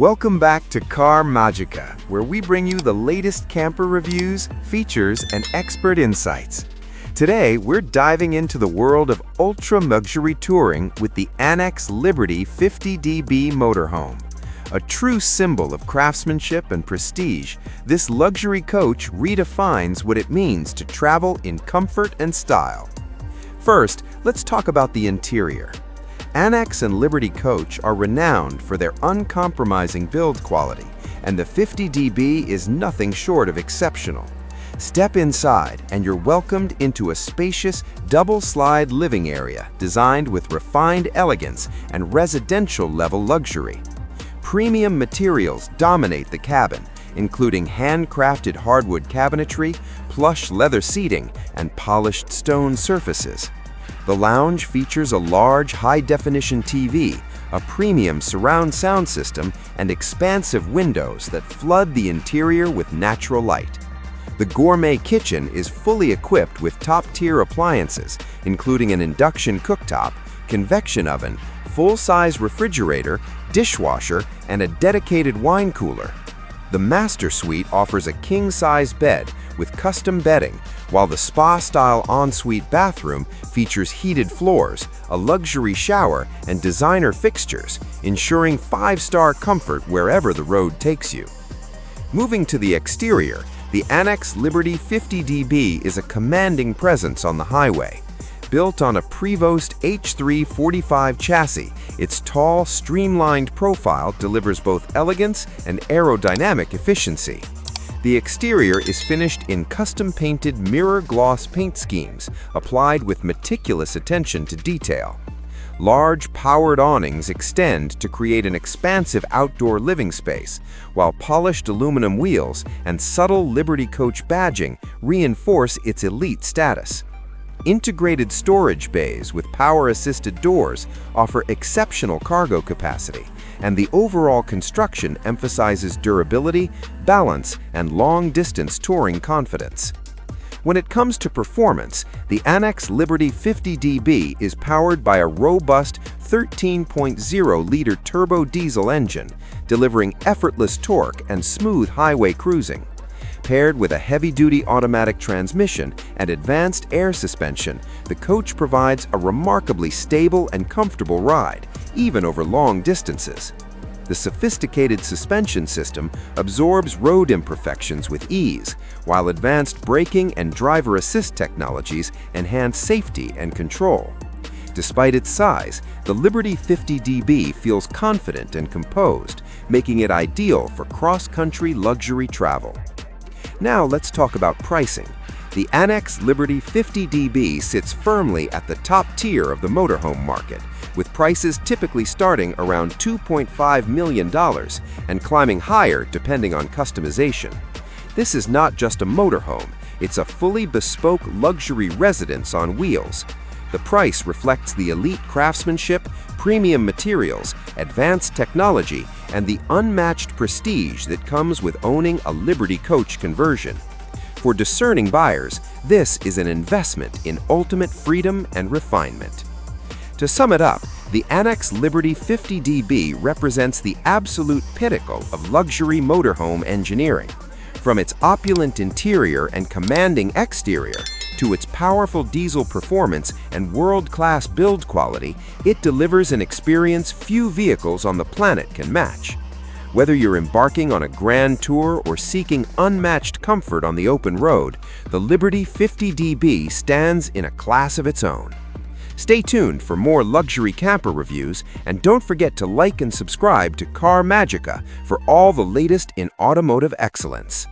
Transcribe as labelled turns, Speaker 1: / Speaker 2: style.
Speaker 1: Welcome back to Car Magica, where we bring you the latest camper reviews, features, and expert insights. Today, we're diving into the world of ultra-luxury touring with the Annex Liberty 50dB motorhome. A true symbol of craftsmanship and prestige, this luxury coach redefines what it means to travel in comfort and style. First, let's talk about the interior. Annex and Liberty Coach are renowned for their uncompromising build quality, and the 50dB is nothing short of exceptional. Step inside and you're welcomed into a spacious, double-slide living area designed with refined elegance and residential-level luxury. Premium materials dominate the cabin, including handcrafted hardwood cabinetry, plush leather seating, and polished stone surfaces. The lounge features a large, high-definition TV, a premium surround sound system, and expansive windows that flood the interior with natural light. The gourmet kitchen is fully equipped with top-tier appliances, including an induction cooktop, convection oven, full-size refrigerator, dishwasher, and a dedicated wine cooler. The master suite offers a king-size bed with custom bedding, while the spa-style ensuite bathroom features heated floors, a luxury shower, and designer fixtures, ensuring five-star comfort wherever the road takes you. Moving to the exterior, the Annex Liberty 50dB is a commanding presence on the highway. Built on a Prevost H345 chassis, its tall, streamlined profile delivers both elegance and aerodynamic efficiency. The exterior is finished in custom-painted mirror gloss paint schemes, applied with meticulous attention to detail. Large, powered awnings extend to create an expansive outdoor living space, while polished aluminum wheels and subtle Liberty Coach badging reinforce its elite status. Integrated storage bays with power-assisted doors offer exceptional cargo capacity, and the overall construction emphasizes durability, balance, and long-distance touring confidence. When it comes to performance, the Annex Liberty 50dB is powered by a robust 13.0-liter turbo diesel engine, delivering effortless torque and smooth highway cruising. Paired with a heavy-duty automatic transmission and advanced air suspension, the coach provides a remarkably stable and comfortable ride, even over long distances. The sophisticated suspension system absorbs road imperfections with ease, while advanced braking and driver assist technologies enhance safety and control. Despite its size, the Liberty 50dB feels confident and composed, making it ideal for cross-country luxury travel. Now let's talk about pricing. The Annex Liberty 50dB sits firmly at the top tier of the motorhome market, with prices typically starting around $2.5 million and climbing higher depending on customization. This is not just a motorhome, it's a fully bespoke luxury residence on wheels. The price reflects the elite craftsmanship, premium materials, advanced technology, and the unmatched prestige that comes with owning a Liberty Coach conversion. For discerning buyers, this is an investment in ultimate freedom and refinement. To sum it up, the Annex Liberty 50dB represents the absolute pinnacle of luxury motorhome engineering. From its opulent interior and commanding exterior to its powerful diesel performance and world-class build quality, it delivers an experience few vehicles on the planet can match. Whether you're embarking on a grand tour or seeking unmatched comfort on the open road, the Liberty 50dB stands in a class of its own. Stay tuned for more luxury camper reviews, and don't forget to like and subscribe to Car Magica for all the latest in automotive excellence.